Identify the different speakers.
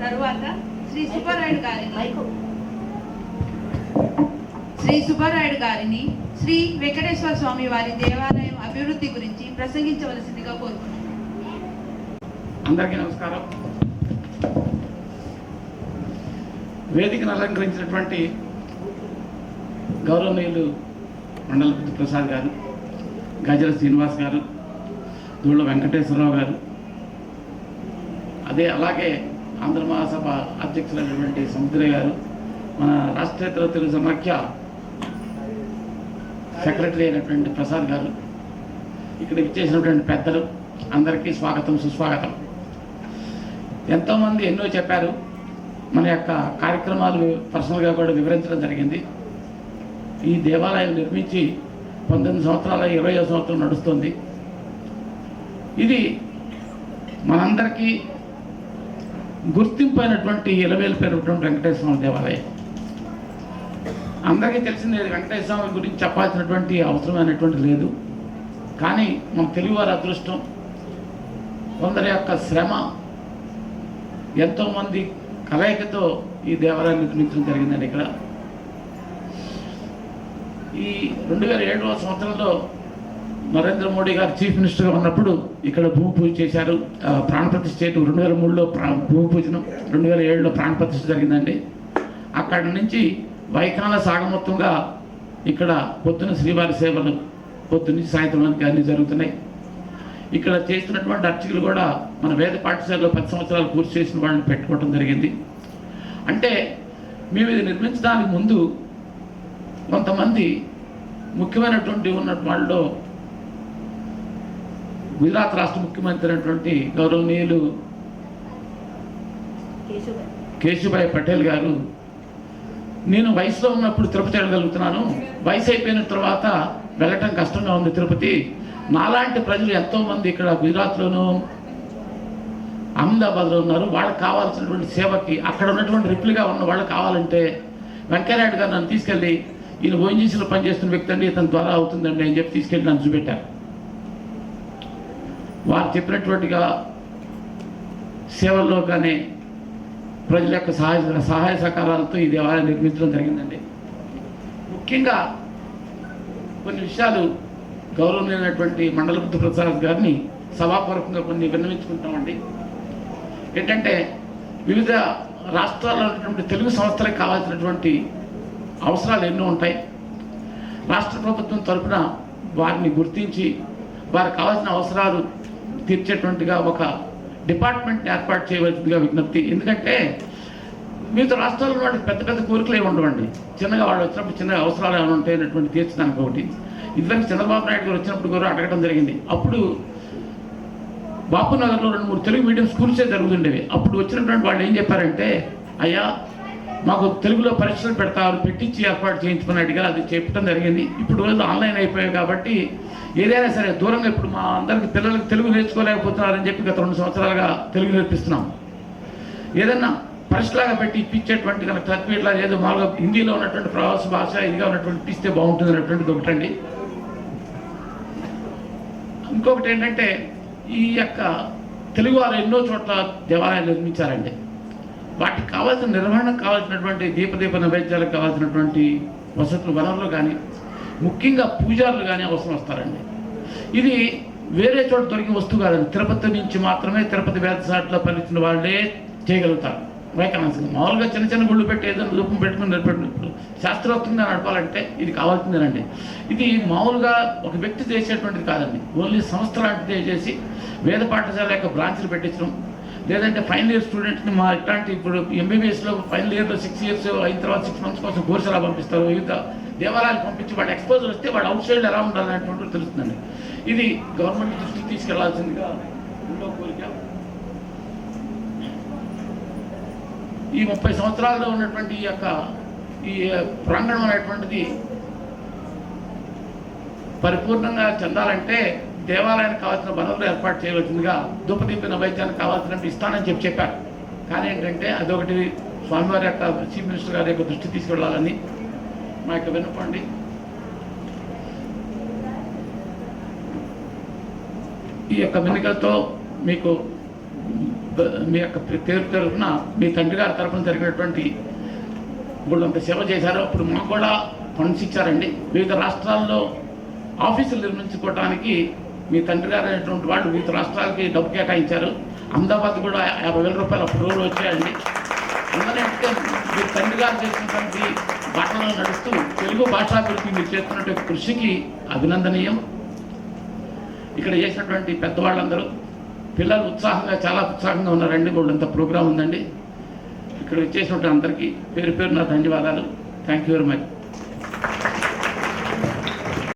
Speaker 1: తరువాత శ్రీ సుబ్బారాయుడు గారిని శ్రీ వెంకటేశ్వర స్వామి వారి దేవాలయం అభివృద్ధి గురించి ప్రసంగించవలసిందిగా కోరుకుంటున్నాను.
Speaker 2: అందరికీ నమస్కారం. వేదికను అలంకరించినటువంటి గౌరవనీయులు మండల ప్రసాద్ గారు, గజల శ్రీనివాస్ గారు, దూళ్ళ వెంకటేశ్వరరావు గారు, అలాగే ఆంధ్ర మహాసభ అధ్యక్షులైనటువంటి సముద్రయ్య గారు, మన రాష్ట్రేతర తెలుగు సమాఖ్య సెక్రటరీ అయినటువంటి ప్రసాద్ గారు, ఇక్కడ ఇచ్చేసినటువంటి పెద్దలు అందరికీ స్వాగతం, సుస్వాగతం. ఎంతోమంది ఎన్నో చెప్పారు. మన యొక్క కార్యక్రమాలు పర్సనల్గా కూడా వివరించడం జరిగింది. ఈ దేవాలయం నిర్మించి 19 సంవత్సరాల 20వ సంవత్సరం నడుస్తుంది. ఇది మనందరికీ గుర్తింపు అయినటువంటి ఇలవేలిపోయినటువంటి వెంకటేశ్వర దేవాలయం. అందరికీ తెలిసింది, వెంకటేశ్వర గురించి చెప్పాల్సినటువంటి అవసరమైనటువంటి లేదు. కానీ మన తెలుగువారి అదృష్టం, కొందరి యొక్క శ్రమ, ఎంతోమంది కలయికతో ఈ దేవాలయం నిర్మించడం జరిగిందండి. ఇక్కడ ఈ 2007వ సంవత్సరంలో నరేంద్ర మోడీ గారు చీఫ్ మినిస్టర్గా ఉన్నప్పుడు ఇక్కడ భూమి పూజ చేశారు. ప్రాణప్రతిష్ఠ 2003లో భూమి పూజను, 2007లో ప్రాణప్రతిష్ఠ జరిగిందండి. అక్కడి నుంచి వైకాల సాగమొత్తంగా ఇక్కడ పొద్దున శ్రీవారి సేవలు పొద్దున్న నుంచి సాయంత్రం వరకు అన్నీ జరుగుతున్నాయి. ఇక్కడ చేస్తున్నటువంటి అర్చకులు కూడా మన వేద పాఠశాలలో 10 సంవత్సరాలు పూర్తి చేసిన వాళ్ళని పెట్టుకోవడం జరిగింది. అంటే మేము ఇది నిర్మించడానికి ముందు కొంతమంది ముఖ్యమైనటువంటి ఉన్న వాళ్ళలో గుజరాత్ రాష్ట్ర ముఖ్యమంత్రి అయినటువంటి గౌరవనీయులు కేశుభాయ్ పటేల్ గారు, నేను వయసులో ఉన్నప్పుడు తిరుపతి వెళ్ళగలుగుతున్నాను, వయసు అయిపోయిన తర్వాత వెళ్ళటం కష్టంగా ఉంది తిరుపతి, నాలాంటి ప్రజలు ఎంతోమంది ఇక్కడ గుజరాత్లోనూ అహ్మదాబాద్లో ఉన్నారు, వాళ్ళకి కావాల్సినటువంటి సేవకి అక్కడ ఉన్నటువంటి రిప్లుగా ఉన్న వాళ్ళు కావాలంటే వెంకయ్యనాయుడు గారు నన్ను తీసుకెళ్ళి, ఈయన ఓఎన్జీసీలో పనిచేస్తున్న వ్యక్తి అండి, ఇతని ద్వారా అవుతుందండి అని చెప్పి తీసుకెళ్ళి నన్ను చూపెట్టారు. వారు చెప్పినటువంటిగా సేవల్లో కానీ ప్రజల యొక్క సహాయ సహకారాలతో ఈ దేవాలయం నిర్మించడం జరిగిందండి. ముఖ్యంగా కొన్ని విషయాలు గౌరవనీయమైనటువంటి మండల ప్రసాద్ గారిని సభాపూర్వకంగా కొన్ని విన్నవించుకుంటామండి. ఏంటంటే వివిధ రాష్ట్రాల్లో ఉన్నటువంటి తెలుగు సంస్థలకు కావాల్సినటువంటి అవసరాలు ఎన్నో ఉంటాయి. రాష్ట్ర ప్రభుత్వం తరఫున వారిని గుర్తించి వారికి కావాల్సిన అవసరాలు తీర్చేటువంటిగా ఒక డిపార్ట్మెంట్ ఏర్పాటు చేయవలసిందిగా విజ్ఞప్తి. ఎందుకంటే మిగతా రాష్ట్రాల్లో వాటికి పెద్ద పెద్ద కోరికలు ఏమి ఉండవండి, చిన్నగా వాళ్ళు వచ్చినప్పుడు చిన్న అవసరాలు ఏమైనా ఉంటాయన్నటువంటి తీర్చడానికి ఒకటి. ఇదివరకు చంద్రబాబు నాయుడు గారు వచ్చినప్పుడు కూడా అడగడం జరిగింది. అప్పుడు బాపునగర్లో 2-3 తెలుగు మీడియం స్కూల్సే జరుగుతుండేవి. అప్పుడు వచ్చినటువంటి వాళ్ళు ఏం చెప్పారంటే, అయ్యా మాకు తెలుగులో పరీక్షలు పెడతారు, పెట్టించి ఏర్పాటు చేయించుకుని అడిగారు. అది చెప్పడం జరిగింది. ఇప్పుడు రోజులు ఆన్లైన్ అయిపోయాయి కాబట్టి ఏదైనా సరే దూరంగా ఇప్పుడు మా అందరికి పిల్లలకు తెలుగు నేర్చుకోలేకపోతున్నారని చెప్పి గత 2 సంవత్సరాలుగా తెలుగు నేర్పిస్తున్నాం. ఏదన్నా పరీక్షలాగా పెట్టి ఇప్పించేటువంటి కనుక సర్టిఫికేట్లా ఏదో మామూలుగా హిందీలో ఉన్నటువంటి ప్రవాస భాష ఇదిగా ఉన్నటువంటి ఇప్పిస్తే బాగుంటుంది అనేటువంటిది ఒకటండి. ఇంకొకటి ఏంటంటే, ఈ యొక్క తెలుగు వారు ఎన్నో చోట్ల దేవాలయాలు నిర్మించారండి. వాటికి కావాల్సిన నిర్వహణకు కావాల్సినటువంటి దీపదీప నైవేద్యాలకు కావాల్సినటువంటి వసతులు, వనరులు కానీ, ముఖ్యంగా పూజారులు కానీ అవసరం వస్తారండి. ఇది వేరే చోట దొరికిన వస్తువు కాదండి. తిరుపతి నుంచి మాత్రమే, తిరుపతి వేదసాట్లో పలిచిన వాళ్ళే చేయగలుగుతారు. వైకానసిగా మామూలుగా చిన్న చిన్న గుళ్ళు పెట్టి ఏదో రూపం పెట్టుకుని నిలబెట్టినప్పుడు శాస్త్రోక్తంగా నడపాలంటే ఇది కావాల్సిందేనండి. ఇది మామూలుగా ఒక వ్యక్తి చేసేటువంటిది కాదండి. ఓన్లీ సంస్థ లాంటిదే చేసి వేద పాఠశాల యొక్క బ్రాంచ్లు పెట్టించడం, లేదంటే ఫైనల్ ఇయర్ స్టూడెంట్ని మా ఇట్లాంటి ఇప్పుడు ఎంబీబీఎస్లో ఫైనల్ ఇయర్లో 6 ఇయర్స్ అయిన తర్వాత 6 months కోసం కోర్సు ఎలా పంపిస్తారు, వివిధ దేవాలయాలు పంపించి వాడు ఎక్స్పోజర్ వస్తే వాడు అవుట్ సైడ్ ఎలా ఉండాలనేటువంటి తెలుస్తుందండి. ఇది గవర్నమెంట్ దృష్టికి తీసుకెళ్లాల్సిందిగా రెండో కోరిక. ఈ 30 సంవత్సరాల్లో ఉన్నటువంటి ఈ ప్రాంగణం అనేటువంటిది పరిపూర్ణంగా చెందాలంటే దేవాలయానికి కావాల్సిన వనరులు ఏర్పాటు చేయవలసిందిగా ధూపదీప నైవేద్యానికి కావాల్సినట్టు ఇస్తానని చెప్పారు. కానీ ఏంటంటే అదొకటి స్వామివారి యొక్క చీఫ్ మినిస్టర్ గారి యొక్క దృష్టి తీసుకెళ్లాలని మా యొక్క విన్నపండి. ఈ యొక్క వెనుకలతో మీకు మీ యొక్క పేరు తరఫున మీ తండ్రి గారి తరఫున జరిగినటువంటి వాళ్ళంత సేవ చేశారు. అప్పుడు మాకు కూడా ఫండ్స్ ఇచ్చారండి. వివిధ రాష్ట్రాల్లో ఆఫీసులు నిర్మించుకోవడానికి మీ తండ్రి గారు అనేటువంటి వాళ్ళు వివిధ రాష్ట్రాలకి డబ్బు కేటాయించారు. అహ్మదాబాద్ కూడా 50,000 రూపాయలు అప్పుడు రోజు వచ్చాయండి. అందుకంటే మీ తండ్రి గారు చేసినటువంటి బాటలో నడుస్తూ తెలుగు భాషాభివృద్ధి మీరు చేస్తున్నటువంటి కృషికి అభినందనీయం. ఇక్కడ చేసినటువంటి పెద్దవాళ్ళందరూ పిల్లలు చాలా ఉత్సాహంగా ఉన్నారండి. వాళ్ళంతా ప్రోగ్రాం ఉందండి. ఇక్కడ చేసినటువంటి అందరికీ పేరు పేరు నా ధన్యవాదాలు. Thank you very much.